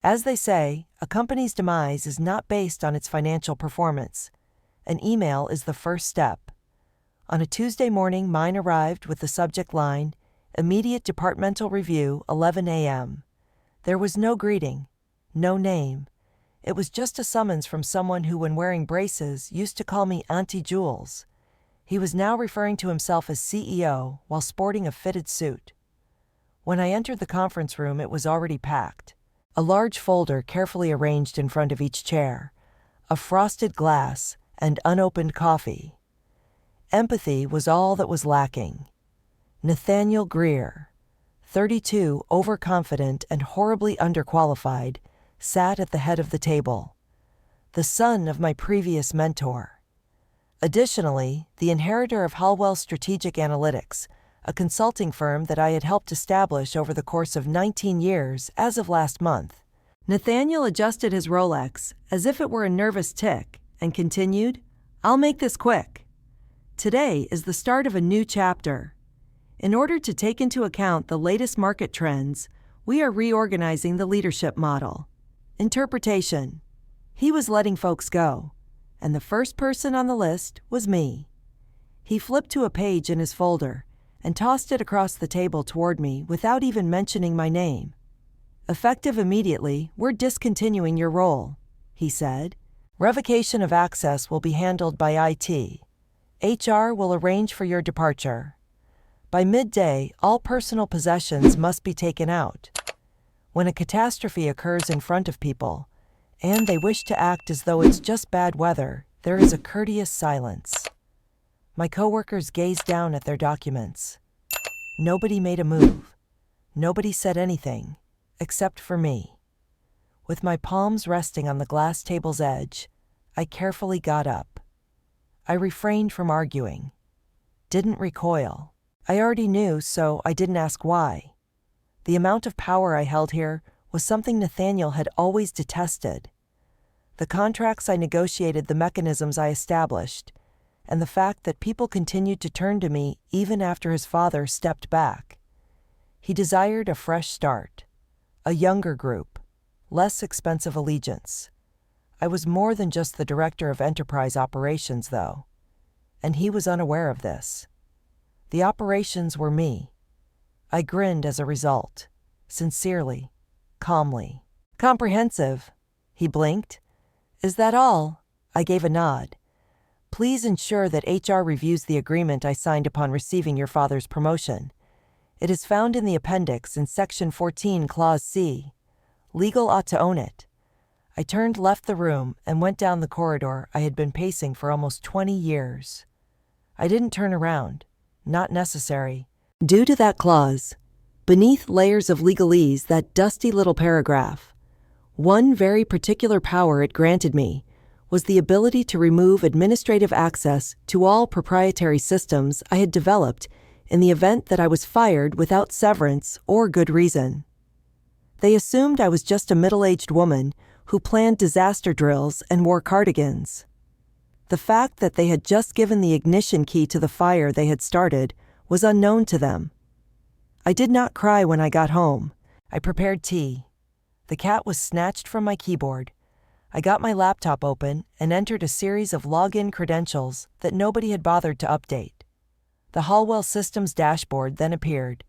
As they say, a company's demise is not based on its financial performance. An email is the first step. On a Tuesday morning, mine arrived with the subject line, "Immediate Departmental Review, 11 a.m." There was no greeting, no name. It was just a summons from someone who, when wearing braces, used to call me Auntie Jules. He was now referring to himself as CEO while sporting a fitted suit. When I entered the conference room, it was already packed. A large folder carefully arranged in front of each chair, a frosted glass, and unopened coffee. Empathy was all that was lacking. Nathaniel Greer, 32, overconfident and horribly underqualified, sat at the head of the table. The son of my previous mentor. Additionally, the inheritor of Hallwell Strategic Analytics, a consulting firm that I had helped establish over the course of 19 years as of last month. Nathaniel adjusted his Rolex as if it were a nervous tick and continued, "I'll make this quick. Today is the start of a new chapter. In order to take into account the latest market trends, we are reorganizing the leadership model. Interpretation. He was letting folks go, and the first person on the list was me." He flipped to a page in his folder and tossed it across the table toward me without even mentioning my name. "Effective immediately, we're discontinuing your role," he said. "Revocation of access will be handled by IT. HR will arrange for your departure. By midday, all personal possessions must be taken out. When a catastrophe occurs in front of people, and they wish to act as though it's just bad weather, there is a courteous silence." My coworkers gazed down at their documents. Nobody made a move. Nobody said anything, except for me. With my palms resting on the glass table's edge, I carefully got up. I refrained from arguing. Didn't recoil. I already knew, so I didn't ask why. The amount of power I held here was something Nathaniel had always detested. The contracts I negotiated, the mechanisms I established, and the fact that people continued to turn to me even after his father stepped back. He desired a fresh start, a younger group, less expensive allegiance. I was more than just the director of enterprise operations, though, and he was unaware of this. The operations were me. I grinned as a result, sincerely, calmly. "Comprehensive," he blinked. "Is that all?" I gave a nod. "Please ensure that HR reviews the agreement I signed upon receiving your father's promotion. It is found in the appendix in Section 14, Clause C. Legal ought to own it." I left the room, and went down the corridor I had been pacing for almost 20 years. I didn't turn around. Not necessary. Due to that clause, beneath layers of legalese, that dusty little paragraph, one very particular power it granted me was the ability to remove administrative access to all proprietary systems I had developed in the event that I was fired without severance or good reason. They assumed I was just a middle-aged woman who planned disaster drills and wore cardigans. The fact that they had just given the ignition key to the fire they had started was unknown to them. I did not cry when I got home. I prepared tea. The cat was snatched from my keyboard. I got my laptop open and entered a series of login credentials that nobody had bothered to update. The Hallwell Systems dashboard then appeared,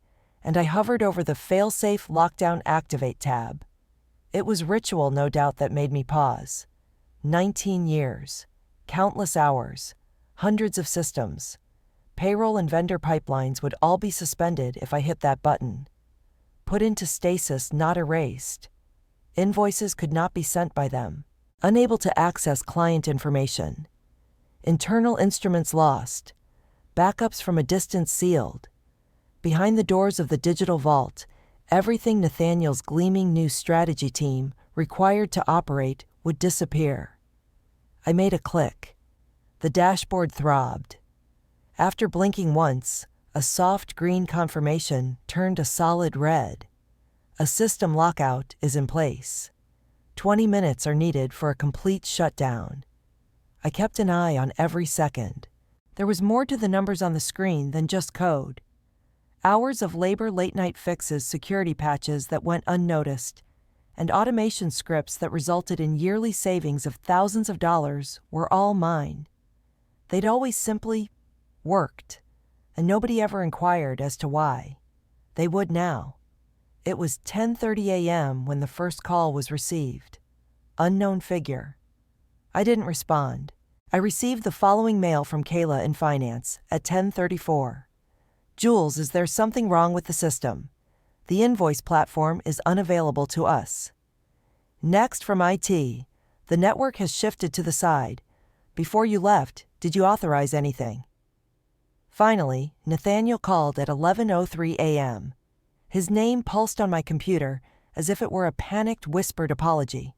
and I hovered over the Failsafe Lockdown Activate tab. It was ritual, no doubt, that made me pause. 19 years, countless hours, hundreds of systems. Payroll and vendor pipelines would all be suspended if I hit that button. Put into stasis, not erased. Invoices could not be sent by them. Unable to access client information. Internal instruments lost. Backups from a distance sealed. Behind the doors of the digital vault, everything Nathaniel's gleaming new strategy team required to operate would disappear. I made a click. The dashboard throbbed. After blinking once, a soft green confirmation turned a solid red. A system lockout is in place. 20 minutes are needed for a complete shutdown. I kept an eye on every second. There was more to the numbers on the screen than just code. Hours of labor, late-night fixes, security patches that went unnoticed, and automation scripts that resulted in yearly savings of thousands of dollars were all mine. They'd always simply worked, and nobody ever inquired as to why. They would now. It was 10:30 a.m. when the first call was received. Unknown figure. I didn't respond. I received the following mail from Kayla in finance at 10:34. Jules, is there something wrong with the system? The invoice platform is unavailable to us. Next from IT. The network has shifted to the side. Before you left, did you authorize anything? Finally, Nathaniel called at 11:03 a.m. His name pulsed on my computer as if it were a panicked, whispered apology.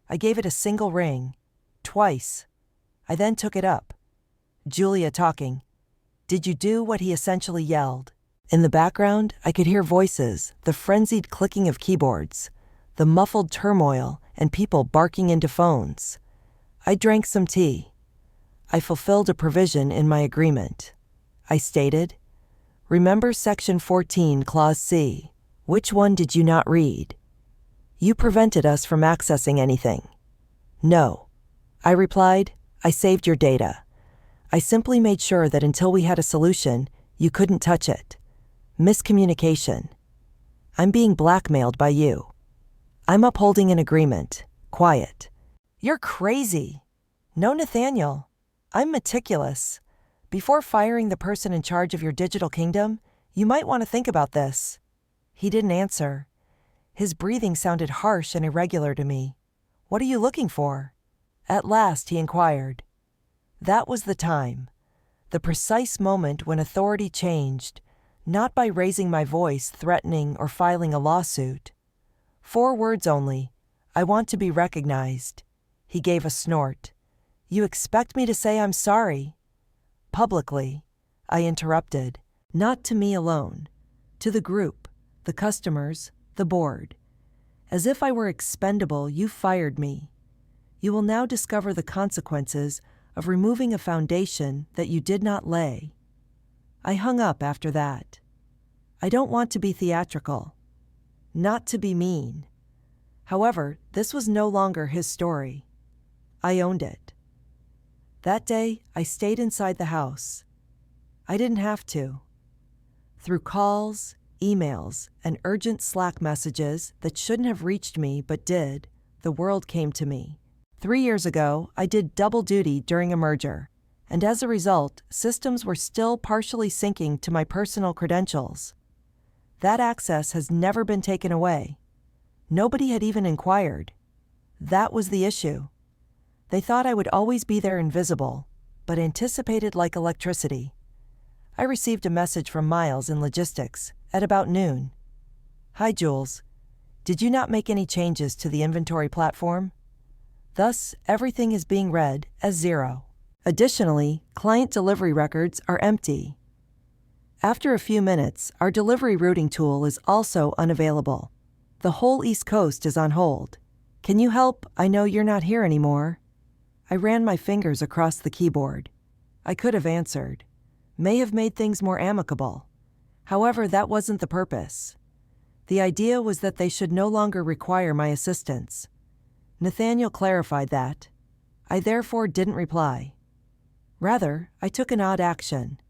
I gave it a single ring. Twice. I then took it up. Julia talking. Did you do what he essentially yelled? In the background, I could hear voices, the frenzied clicking of keyboards, the muffled turmoil, and people barking into phones. I drank some tea. I fulfilled a provision in my agreement. I stated, remember Section 14, Clause C. Which one did you not read? You prevented us from accessing anything. No. I replied, I saved your data. I simply made sure that until we had a solution, you couldn't touch it. Miscommunication. I'm being blackmailed by you. I'm upholding an agreement. Quiet. You're crazy. No, Nathaniel. I'm meticulous. Before firing the person in charge of your digital kingdom, you might want to think about this. He didn't answer. His breathing sounded harsh and irregular to me. What are you looking for? At last, he inquired. That was the time, the precise moment when authority changed, not by raising my voice, threatening, or filing a lawsuit. 4 words only. I want to be recognized. He gave a snort. You expect me to say I'm sorry? Publicly, I interrupted. Not to me alone. To the group, the customers, the board. As if I were expendable, you fired me. You will now discover the consequences of removing a foundation that you did not lay. I hung up after that. I don't want to be theatrical. Not to be mean. However, this was no longer his story. I owned it. That day, I stayed inside the house. I didn't have to. Through calls, emails, and urgent Slack messages that shouldn't have reached me but did, the world came to me. 3 years ago, I did double duty during a merger, and as a result, systems were still partially syncing to my personal credentials. That access has never been taken away. Nobody had even inquired. That was the issue. They thought I would always be there invisible, but anticipated like electricity. I received a message from Miles in logistics at about noon. Hi, Jules. Did you not make any changes to the inventory platform? Thus, everything is being read as 0. Additionally, client delivery records are empty. After a few minutes, our delivery routing tool is also unavailable. The whole East Coast is on hold. Can you help? I know you're not here anymore. I ran my fingers across the keyboard. I could have answered. May have made things more amicable. However, that wasn't the purpose. The idea was that they should no longer require my assistance. Nathaniel clarified that. I therefore didn't reply. Rather, I took an odd action.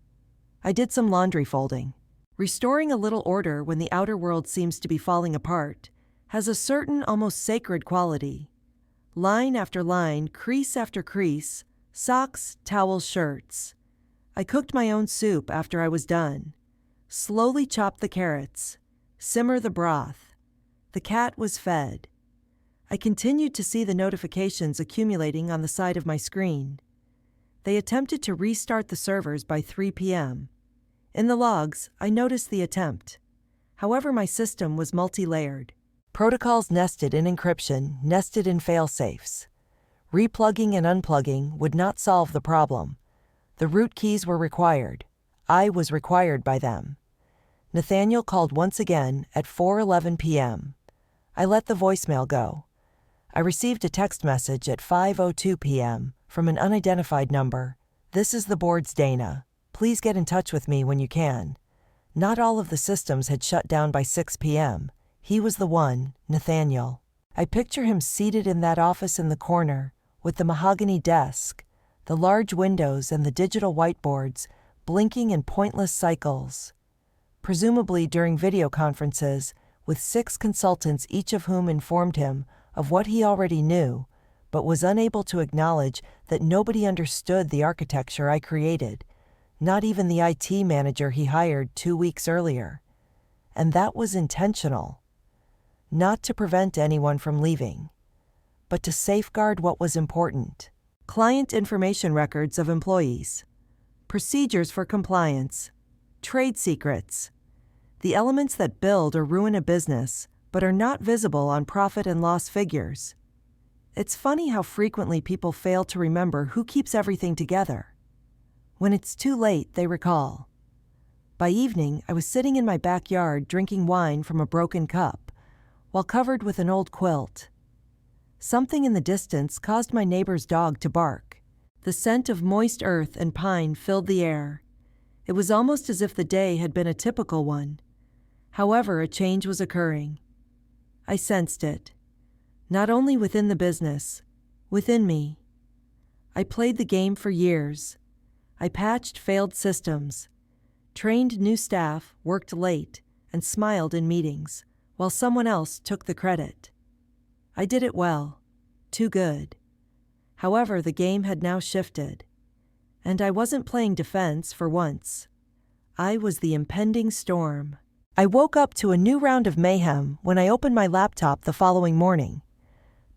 I did some laundry folding. Restoring a little order when the outer world seems to be falling apart has a certain almost sacred quality. Line after line, crease after crease, socks, towels, shirts. I cooked my own soup after I was done. Slowly chopped the carrots. Simmer the broth. The cat was fed. I continued to see the notifications accumulating on the side of my screen. They attempted to restart the servers by 3 p.m. In the logs, I noticed the attempt. However, my system was multi-layered. Protocols nested in encryption, nested in fail-safes. Replugging and unplugging would not solve the problem. The root keys were required. I was required by them. Nathaniel called once again at 4:11 p.m. I let the voicemail go. I received a text message at 5:02 p.m. from an unidentified number. This is the board's Dana. Please get in touch with me when you can. Not all of the systems had shut down by 6 p.m. He was the one, Nathaniel. I picture him seated in that office in the corner, with the mahogany desk, the large windows and the digital whiteboards, blinking in pointless cycles. Presumably during video conferences, with 6 consultants, each of whom informed him of what he already knew, but was unable to acknowledge that nobody understood the architecture I created, not even the IT manager he hired 2 weeks earlier. And that was intentional. Not to prevent anyone from leaving, but to safeguard what was important. Client information records of employees, procedures for compliance, trade secrets, the elements that build or ruin a business but are not visible on profit and loss figures. It's funny how frequently people fail to remember who keeps everything together. When it's too late, they recall. By evening, I was sitting in my backyard drinking wine from a broken cup, while covered with an old quilt. Something in the distance caused my neighbor's dog to bark. The scent of moist earth and pine filled the air. It was almost as if the day had been a typical one. However, a change was occurring. I sensed it. Not only within the business, within me. I played the game for years. I patched failed systems, trained new staff, worked late, and smiled in meetings, while someone else took the credit. I did it well, too good. However, the game had now shifted, and I wasn't playing defense for once. I was the impending storm. I woke up to a new round of mayhem when I opened my laptop the following morning.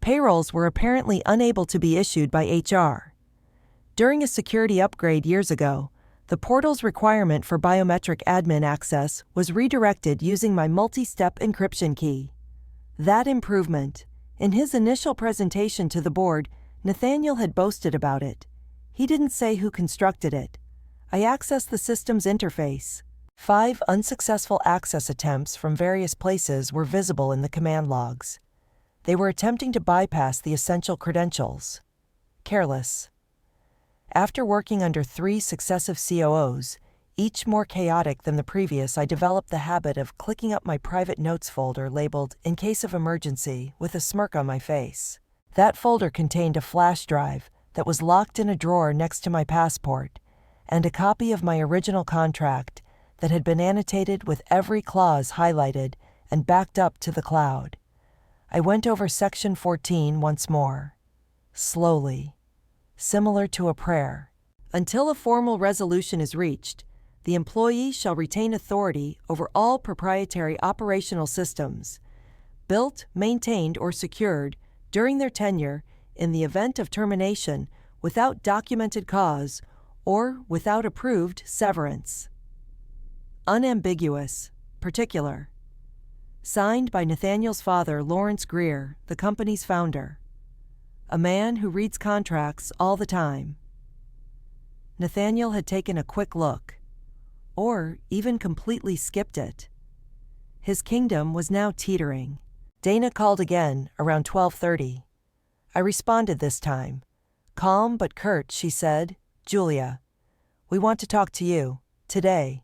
Payrolls were apparently unable to be issued by HR. During a security upgrade years ago, the portal's requirement for biometric admin access was redirected using my multi-step encryption key. That improvement, in his initial presentation to the board, Nathaniel had boasted about it. He didn't say who constructed it. I accessed the system's interface. 5 unsuccessful access attempts from various places were visible in the command logs. They were attempting to bypass the essential credentials. Careless. After working under 3 successive COOs, each more chaotic than the previous, I developed the habit of clicking up my private notes folder labeled "In case of emergency" with a smirk on my face. That folder contained a flash drive that was locked in a drawer next to my passport, and a copy of my original contract that had been annotated with every clause highlighted and backed up to the cloud. I went over Section 14 once more, slowly, similar to a prayer. Until a formal resolution is reached, the employee shall retain authority over all proprietary operational systems, built, maintained, or secured during their tenure in the event of termination without documented cause or without approved severance. Unambiguous, particular. Signed by Nathaniel's father, Lawrence Greer, the company's founder. A man who reads contracts all the time. Nathaniel had taken a quick look, or even completely skipped it. His kingdom was now teetering. Dana called again around 12:30. I responded this time. Calm but curt, she said, "Julia, we want to talk to you, today.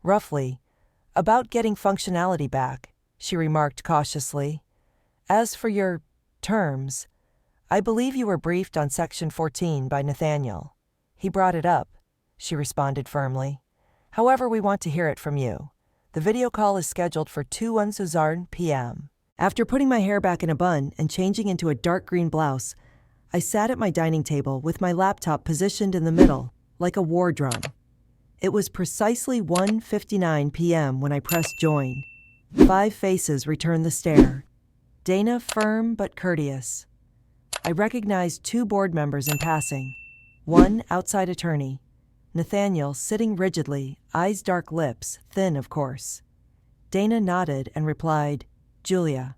Roughly, about getting functionality back," she remarked cautiously. "As for your terms, I believe you were briefed on Section 14 by Nathaniel. He brought it up," she responded firmly. "However, we want to hear it from you. The video call is scheduled for 2:01 p.m. After putting my hair back in a bun and changing into a dark green blouse, I sat at my dining table with my laptop positioned in the middle, like a war drum. It was precisely 1:59 p.m. when I pressed join. 5 faces returned the stare. Dana firm but courteous. I recognized 2 board members in passing. One outside attorney. Nathaniel sitting rigidly, eyes dark, lips thin, of course. Dana nodded and replied, "Julia,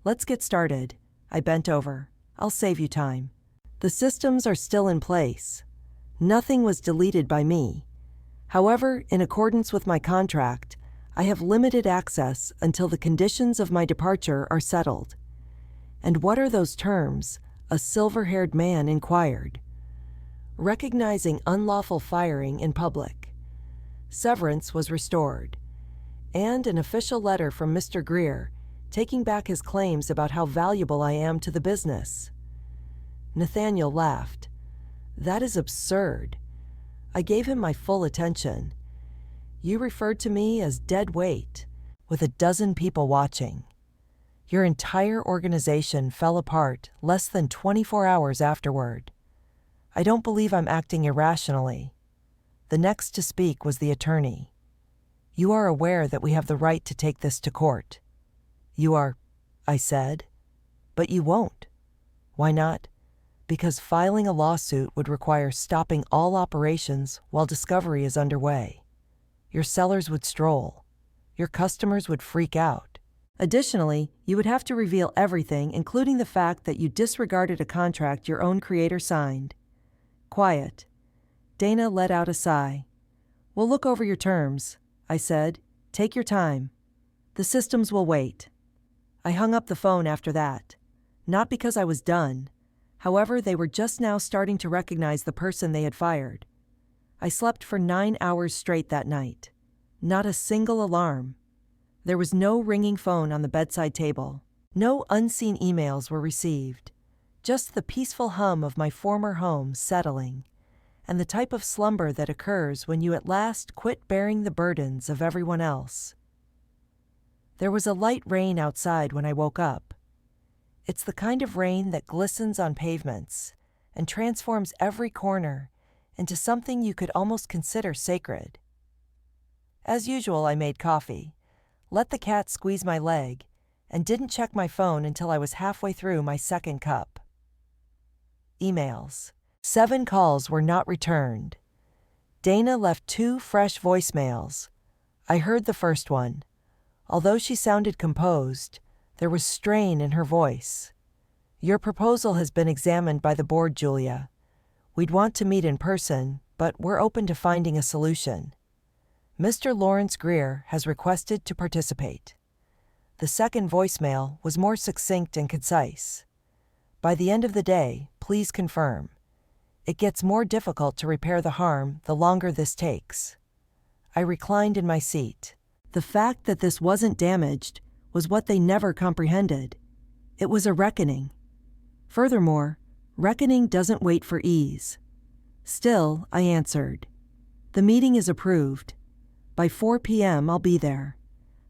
let's get started." I bent over. "I'll save you time. The systems are still in place. Nothing was deleted by me. However, in accordance with my contract, I have limited access until the conditions of my departure are settled." "And what are those terms?" a silver-haired man inquired. Recognizing unlawful firing in public. Severance was restored, and an official letter from Mr. Greer taking back his claims about how valuable I am to the business. Nathaniel laughed. That is absurd. I gave him my full attention. You referred to me as dead weight, with a dozen people watching. Your entire organization fell apart less than 24 hours afterward. I don't believe I'm acting irrationally. The next to speak was the attorney. You are aware that we have the right to take this to court. You are, I said. But you won't. Why not? Because filing a lawsuit would require stopping all operations while discovery is underway. Your sellers would stroll. Your customers would freak out. Additionally, you would have to reveal everything, including the fact that you disregarded a contract your own creator signed. Quiet. Dana let out a sigh. We'll look over your terms, I said. Take your time. The systems will wait. I hung up the phone after that. Not because I was done. However, they were just now starting to recognize the person they had fired. I slept for 9 hours straight that night. Not a single alarm. There was no ringing phone on the bedside table. No unseen emails were received. Just the peaceful hum of my former home settling, and the type of slumber that occurs when you at last quit bearing the burdens of everyone else. There was a light rain outside when I woke up. It's the kind of rain that glistens on pavements and transforms every corner into something you could almost consider sacred. As usual, I made coffee, let the cat squeeze my leg, and didn't check my phone until I was halfway through my second cup. Emails. 7 calls were not returned. Dana left 2 fresh voicemails. I heard the first one. Although she sounded composed, there was strain in her voice. Your proposal has been examined by the board, Julia. We'd want to meet in person, but we're open to finding a solution. Mr. Lawrence Greer has requested to participate. The second voicemail was more succinct and concise. By the end of the day, please confirm. It gets more difficult to repair the harm the longer this takes. I reclined in my seat. The fact that this wasn't damaged was what they never comprehended. It was a reckoning. Furthermore, reckoning doesn't wait for ease. Still, I answered. The meeting is approved. By 4 p.m. I'll be there.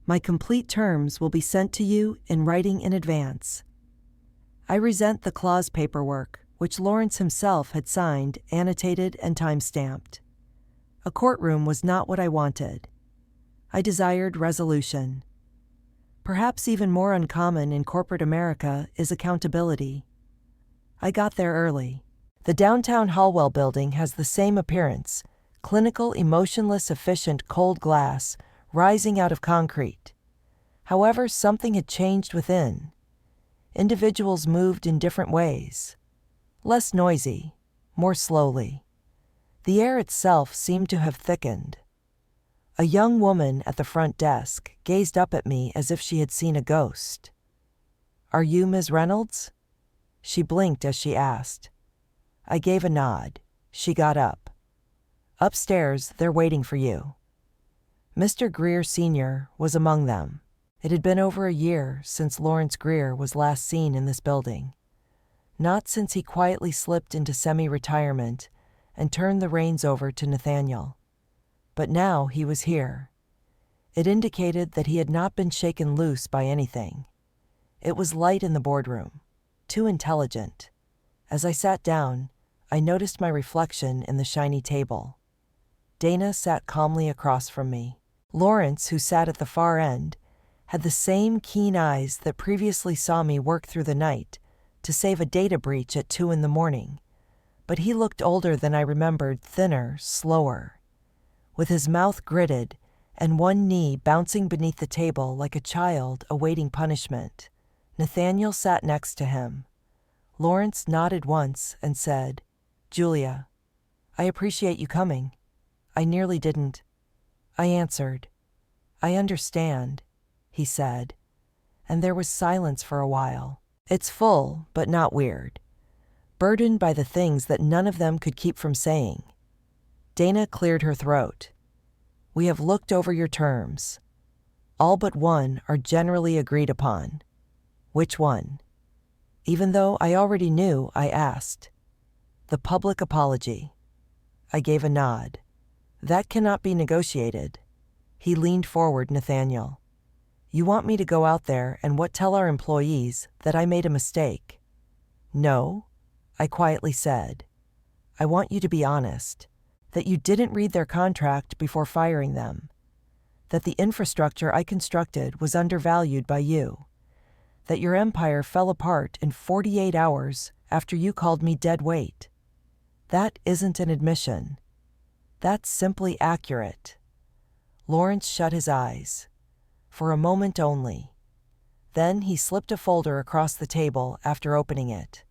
My complete terms will be sent to you in writing in advance. I resent the clause paperwork, which Lawrence himself had signed, annotated, and time-stamped. A courtroom was not what I wanted. I desired resolution. Perhaps even more uncommon in corporate America is accountability. I got there early. The downtown Hallwell building has the same appearance, clinical, emotionless, efficient, cold glass rising out of concrete. However, something had changed within. Individuals moved in different ways. Less noisy, more slowly. The air itself seemed to have thickened. A young woman at the front desk gazed up at me as if she had seen a ghost. Are you Ms. Reynolds? She blinked as she asked. I gave a nod. She got up. Upstairs, they're waiting for you. Mr. Greer Sr. was among them. It had been over a year since Lawrence Greer was last seen in this building. Not since he quietly slipped into semi-retirement and turned the reins over to Nathaniel. But now he was here. It indicated that he had not been shaken loose by anything. It was light in the boardroom, too intelligent. As I sat down, I noticed my reflection in the shiny table. Dana sat calmly across from me. Lawrence, who sat at the far end, had the same keen eyes that previously saw me work through the night to save a data breach at 2 a.m, but he looked older than I remembered, thinner, slower. With his mouth gritted and one knee bouncing beneath the table like a child awaiting punishment, Nathaniel sat next to him. Lawrence nodded once and said, Julia, I appreciate you coming. I nearly didn't. I answered. I understand, he said, and there was silence for a while. It's full, but not weird. Burdened by the things that none of them could keep from saying. Dana cleared her throat. We have looked over your terms. All but one are generally agreed upon. Which one? Even though I already knew, I asked. The public apology. I gave a nod. That cannot be negotiated. He leaned forward, Nathaniel. You want me to go out there and tell our employees that I made a mistake? No, I quietly said. I want you to be honest, that you didn't read their contract before firing them, that the infrastructure I constructed was undervalued by you, that your empire fell apart in 48 hours after you called me dead weight. That isn't an admission. That's simply accurate. Lawrence shut his eyes. For a moment only. Then he slipped a folder across the table after opening it.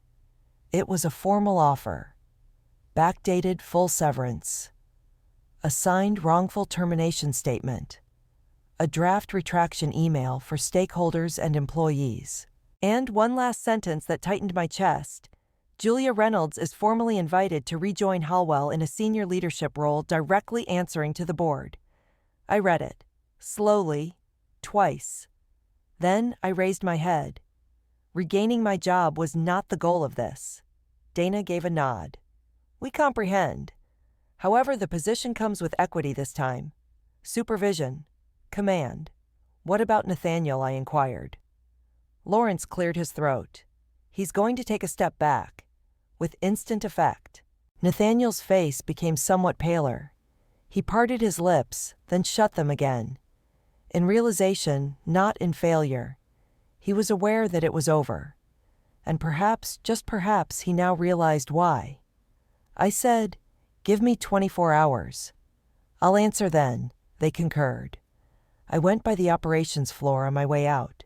It was a formal offer. Backdated full severance. A signed wrongful termination statement. A draft retraction email for stakeholders and employees. And one last sentence that tightened my chest. Julia Reynolds is formally invited to rejoin Hallwell in a senior leadership role directly answering to the board. I read it, slowly, twice. Then I raised my head. Regaining my job was not the goal of this. Dana gave a nod. We comprehend. However, the position comes with equity this time. Supervision. Command. What about Nathaniel? I inquired. Lawrence cleared his throat. He's going to take a step back. With instant effect. Nathaniel's face became somewhat paler. He parted his lips, then shut them again. In realization, not in failure. He was aware that it was over. And perhaps, just perhaps, he now realized why. I said, give me 24 hours. I'll answer then, they concurred. I went by the operations floor on my way out.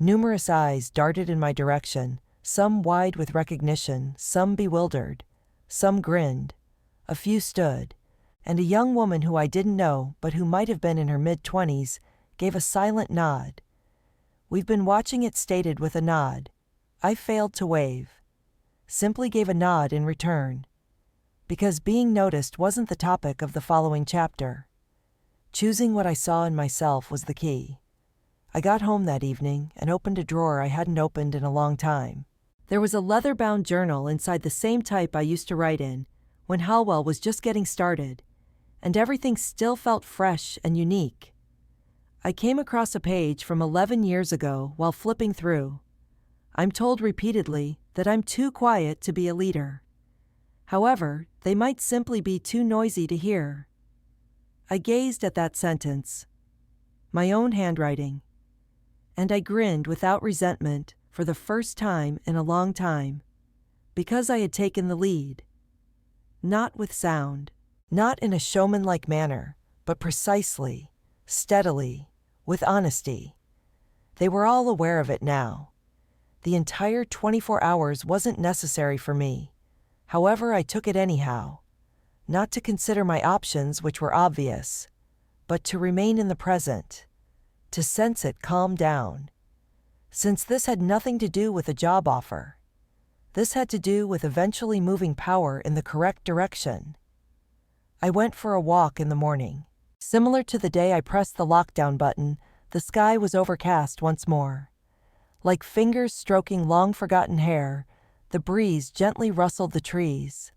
Numerous eyes darted in my direction, some wide with recognition, some bewildered, some grinned. A few stood, and a young woman who I didn't know but who might have been in her mid-20s gave a silent nod. We've been watching it, stated with a nod. I failed to wave. Simply gave a nod in return. Because being noticed wasn't the topic of the following chapter. Choosing what I saw in myself was the key. I got home that evening and opened a drawer I hadn't opened in a long time. There was a leather-bound journal inside, the same type I used to write in when Hallwell was just getting started, and everything still felt fresh and unique. I came across a page from 11 years ago while flipping through. I'm told repeatedly that I'm too quiet to be a leader. However, they might simply be too noisy to hear. I gazed at that sentence, my own handwriting, and I grinned without resentment for the first time in a long time, because I had taken the lead. Not with sound, not in a showman-like manner, but precisely, steadily, with honesty. They were all aware of it now. The entire 24 hours wasn't necessary for me. However, I took it anyhow. Not to consider my options, which were obvious, but to remain in the present, to sense it calm down. Since this had nothing to do with a job offer. This had to do with eventually moving power in the correct direction. I went for a walk in the morning. Similar to the day I pressed the lockdown button, the sky was overcast once more. Like fingers stroking long-forgotten hair, the breeze gently rustled the trees.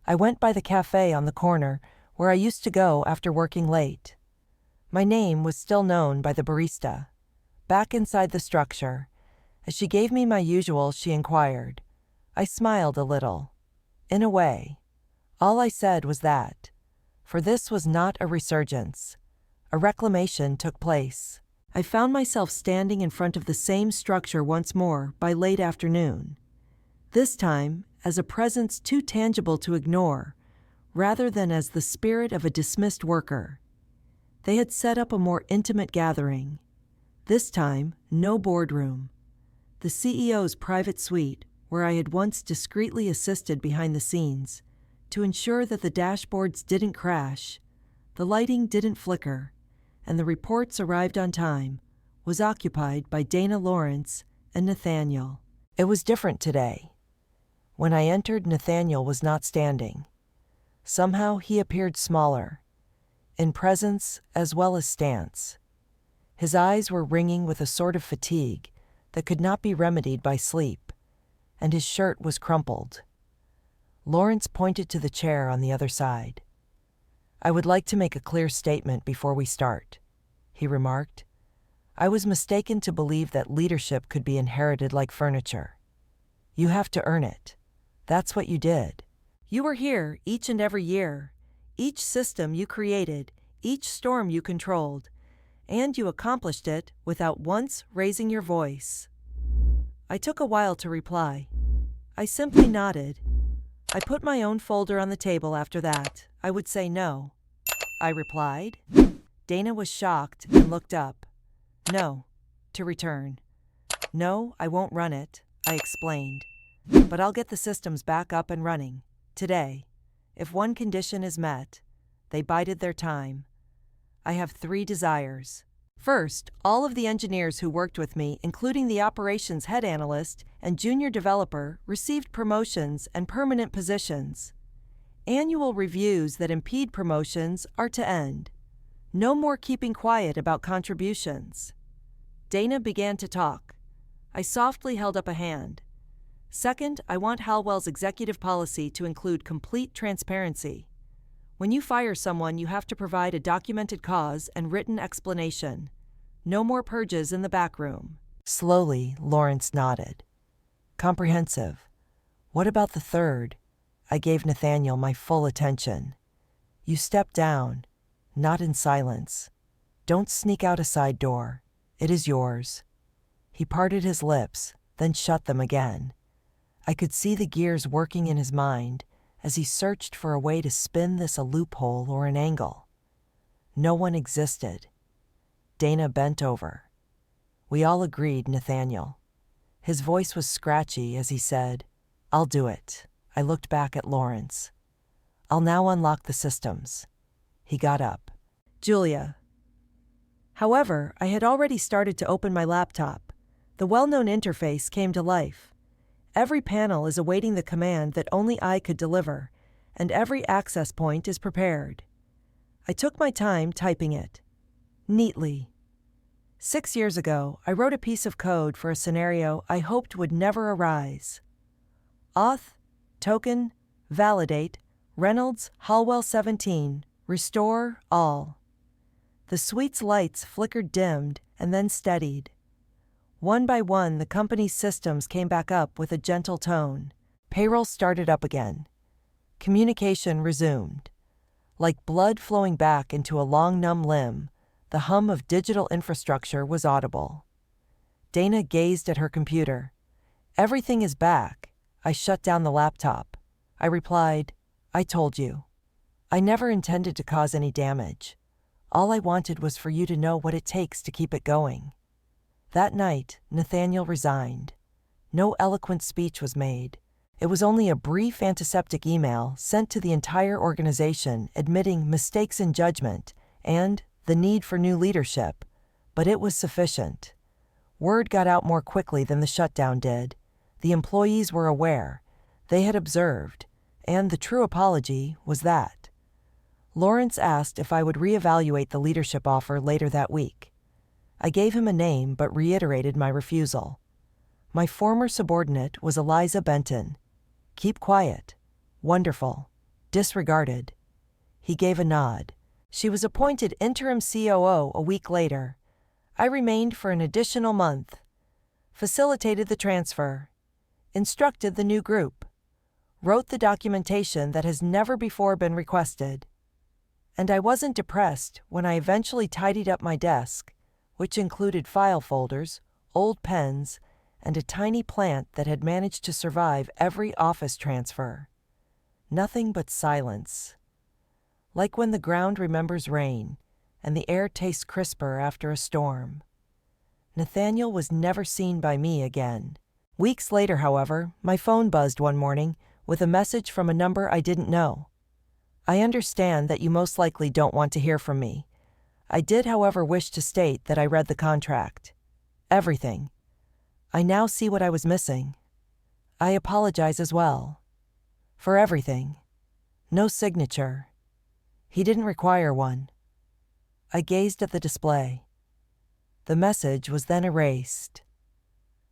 I went by the cafe on the corner where I used to go after working late. My name was still known by the barista. Back inside the structure, as she gave me my usual, she inquired. I smiled a little. In a way. All I said was that. For this was not a resurgence. A reclamation took place. I found myself standing in front of the same structure once more by late afternoon. This time, as a presence too tangible to ignore, rather than as the spirit of a dismissed worker. They had set up a more intimate gathering. This time, no boardroom. The CEO's private suite, where I had once discreetly assisted behind the scenes, to ensure that the dashboards didn't crash, the lighting didn't flicker, and the reports arrived on time, was occupied by Dana, Lawrence, and Nathaniel. It was different today. When I entered, Nathaniel was not standing. Somehow he appeared smaller, in presence as well as stance. His eyes were ringing with a sort of fatigue that could not be remedied by sleep, and his shirt was crumpled. Lawrence pointed to the chair on the other side. "I would like to make a clear statement before we start," he remarked. "I was mistaken to believe that leadership could be inherited like furniture. You have to earn it. That's what you did. You were here each and every year, each system you created, each storm you controlled, and you accomplished it without once raising your voice." I took a while to reply. I simply nodded. I put my own folder on the table after that. "I would say no," I replied. Dana was shocked and looked up. "No," to return. "No, I won't run it," I explained. "But I'll get the systems back up and running, today, if one condition is met." They bided their time. "I have 3 desires. First, all of the engineers who worked with me, including the operations head analyst and junior developer, received promotions and permanent positions. Annual reviews that impede promotions are to end. No more keeping quiet about contributions." Dana began to talk. I softly held up a hand. "Second, I want Halwell's executive policy to include complete transparency. When you fire someone, you have to provide a documented cause and written explanation. No more purges in the back room." Slowly, Lawrence nodded. "Comprehensive. What about the third?" I gave Nathaniel my full attention. "You step down, not in silence. Don't sneak out a side door. It is yours." He parted his lips, then shut them again. I could see the gears working in his mind as he searched for a way to spin this a loophole or an angle. No one existed. Dana bent over. We all agreed Nathaniel. His voice was scratchy as he said, "I'll do it." I looked back at Lawrence. "I'll now unlock the systems." He got up. "Julia." However, I had already started to open my laptop. The well-known interface came to life. Every panel is awaiting the command that only I could deliver, and every access point is prepared. I took my time typing it. Neatly. 6 years ago, I wrote a piece of code for a scenario I hoped would never arise. Auth, token, validate, Reynolds, Hallwell 17, restore, all. The suite's lights flickered dimmed and then steadied. One by one, the company's systems came back up with a gentle tone. Payroll started up again. Communication resumed. Like blood flowing back into a long, numb limb, the hum of digital infrastructure was audible. Dana gazed at her computer. "Everything is back." I shut down the laptop. I replied, "I told you. I never intended to cause any damage. All I wanted was for you to know what it takes to keep it going." That night, Nathaniel resigned. No eloquent speech was made. It was only a brief antiseptic email sent to the entire organization admitting mistakes in judgment and the need for new leadership, but it was sufficient. Word got out more quickly than the shutdown did. The employees were aware. They had observed, and the true apology was that. Lawrence asked if I would reevaluate the leadership offer later that week. I gave him a name but reiterated my refusal. My former subordinate was Eliza Benton. Keep quiet. Wonderful. Disregarded. He gave a nod. She was appointed interim COO a week later. I remained for an additional month. Facilitated the transfer. Instructed the new group. Wrote the documentation that has never before been requested. And I wasn't depressed when I eventually tidied up my desk, which included file folders, old pens, and a tiny plant that had managed to survive every office transfer. Nothing but silence. Like when the ground remembers rain, and the air tastes crisper after a storm. Nathaniel was never seen by me again. Weeks later, however, my phone buzzed one morning with a message from a number I didn't know. "I understand that you most likely don't want to hear from me. I did, however, wish to state that I read the contract. Everything. I now see what I was missing. I apologize as well. For everything. No signature. He didn't require one." I gazed at the display. The message was then erased.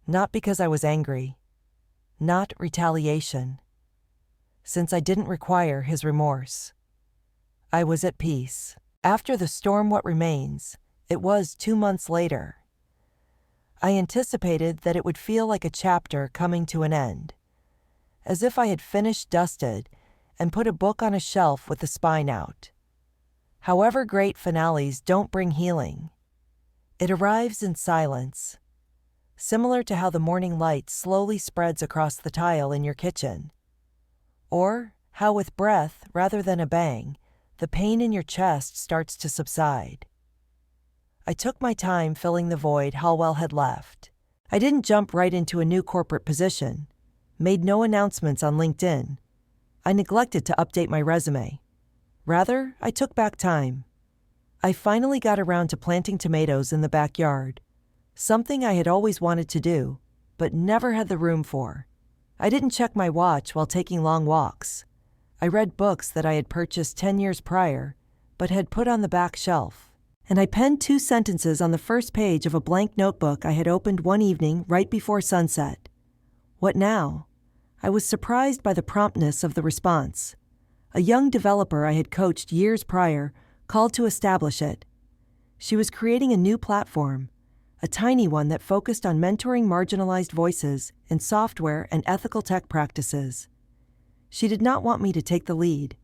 Not because I was angry. Not retaliation. Since I didn't require his remorse. I was at peace. After the storm, what remains? It was 2 months later. I anticipated that it would feel like a chapter coming to an end. As if I had finished, dusted, and put a book on a shelf with the spine out. However, great finales don't bring healing. It arrives in silence, similar to how the morning light slowly spreads across the tile in your kitchen. Or how with breath rather than a bang, the pain in your chest starts to subside. I took my time filling the void Hallwell had left. I didn't jump right into a new corporate position, made no announcements on LinkedIn. I neglected to update my resume. Rather, I took back time. I finally got around to planting tomatoes in the backyard, something I had always wanted to do, but never had the room for. I didn't check my watch while taking long walks. I read books that I had purchased 10 years prior, but had put on the back shelf. And I penned 2 sentences on the first page of a blank notebook I had opened one evening right before sunset. What now? I was surprised by the promptness of the response. A young developer I had coached years prior called to establish it. She was creating a new platform, a tiny one that focused on mentoring marginalized voices in software and ethical tech practices. She did not want me to take the lead,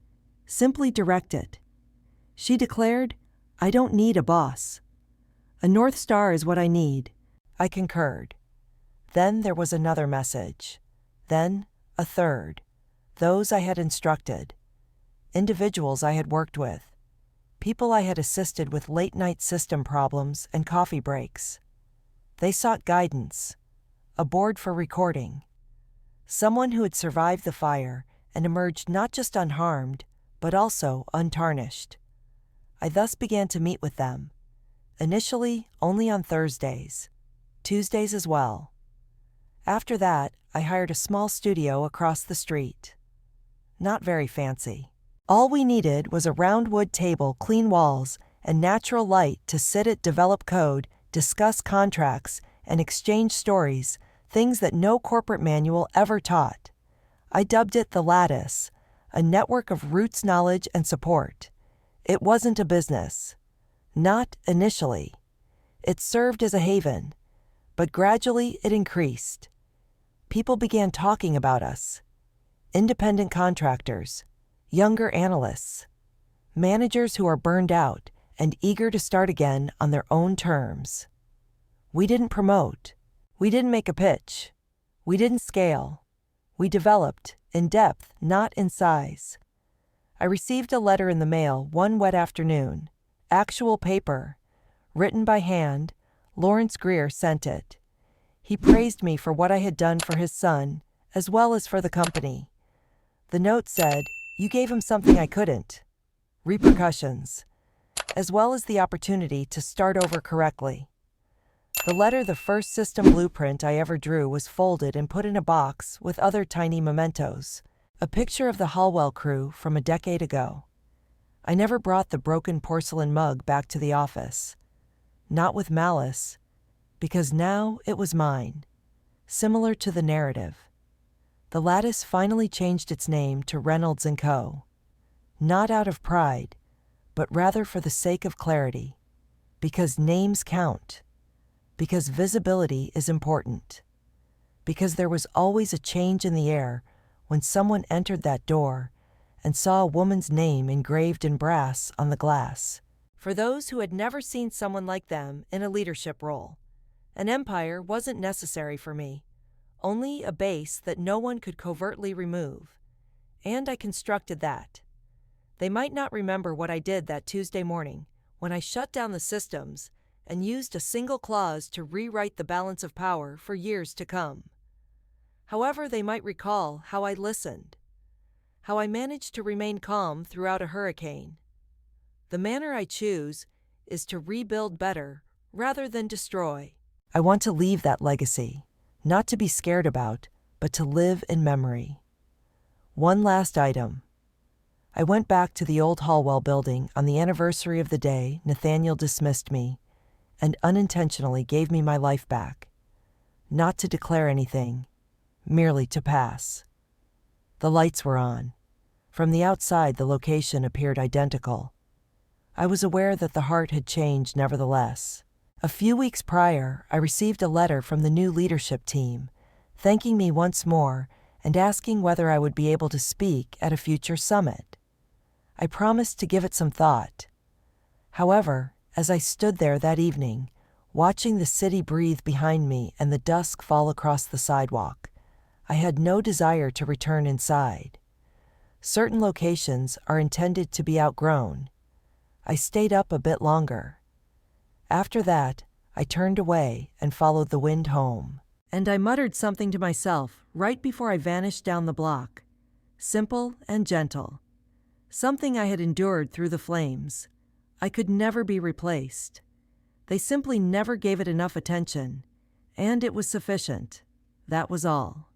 simply direct it. She declared, "I don't need a boss. A North Star is what I need." I concurred. Then there was another message. Then a third. Those I had instructed. Individuals I had worked with. People I had assisted with late-night system problems and coffee breaks. They sought guidance. A board for recording. Someone who had survived the fire and emerged not just unharmed, but also untarnished. I thus began to meet with them, initially only on Thursdays, Tuesdays as well. After that, I hired a small studio across the street. Not very fancy. All we needed was a round wood table, clean walls, and natural light to sit at, develop code, discuss contracts, and exchange stories, things that no corporate manual ever taught. I dubbed it the Lattice, a network of roots, knowledge, and support. It wasn't a business. Not initially. It served as a haven, but gradually it increased. People began talking about us. Independent contractors, younger analysts, managers who are burned out and eager to start again on their own terms. We didn't promote. We didn't make a pitch. We didn't scale. We developed in depth, not in size. I received a letter in the mail one wet afternoon. Actual paper. Written by hand. Lawrence Greer sent it. He praised me for what I had done for his son, as well as for the company. The note said, "You gave him something I couldn't." Repercussions. As well as the opportunity to start over correctly. The letter, the first system blueprint I ever drew, was folded and put in a box with other tiny mementos. A picture of the Hallwell crew from a decade ago. I never brought the broken porcelain mug back to the office. Not with malice, because now it was mine. Similar to the narrative. The Lattice finally changed its name to Reynolds & Co. Not out of pride, but rather for the sake of clarity. Because names count. Because visibility is important. Because there was always a change in the air when someone entered that door and saw a woman's name engraved in brass on the glass. For those who had never seen someone like them in a leadership role, an empire wasn't necessary for me, only a base that no one could covertly remove. And I constructed that. They might not remember what I did that Tuesday morning when I shut down the systems and used a single clause to rewrite the balance of power for years to come. However, they might recall how I listened, how I managed to remain calm throughout a hurricane. The manner I choose is to rebuild better rather than destroy. I want to leave that legacy, not to be scared about, but to live in memory. One last item. I went back to the old Hallwell building on the anniversary of the day Nathaniel dismissed me, and unintentionally gave me my life back. Not to declare anything, merely to pass. The lights were on. From the outside, the location appeared identical. I was aware that the heart had changed nevertheless. A few weeks prior, I received a letter from the new leadership team, thanking me once more and asking whether I would be able to speak at a future summit. I promised to give it some thought. However, as I stood there that evening, watching the city breathe behind me and the dusk fall across the sidewalk, I had no desire to return inside. Certain locations are intended to be outgrown. I stayed up a bit longer. After that, I turned away and followed the wind home. And I muttered something to myself right before I vanished down the block. Simple and gentle. Something I had endured through the flames. I could never be replaced. They simply never gave it enough attention, and it was sufficient. That was all.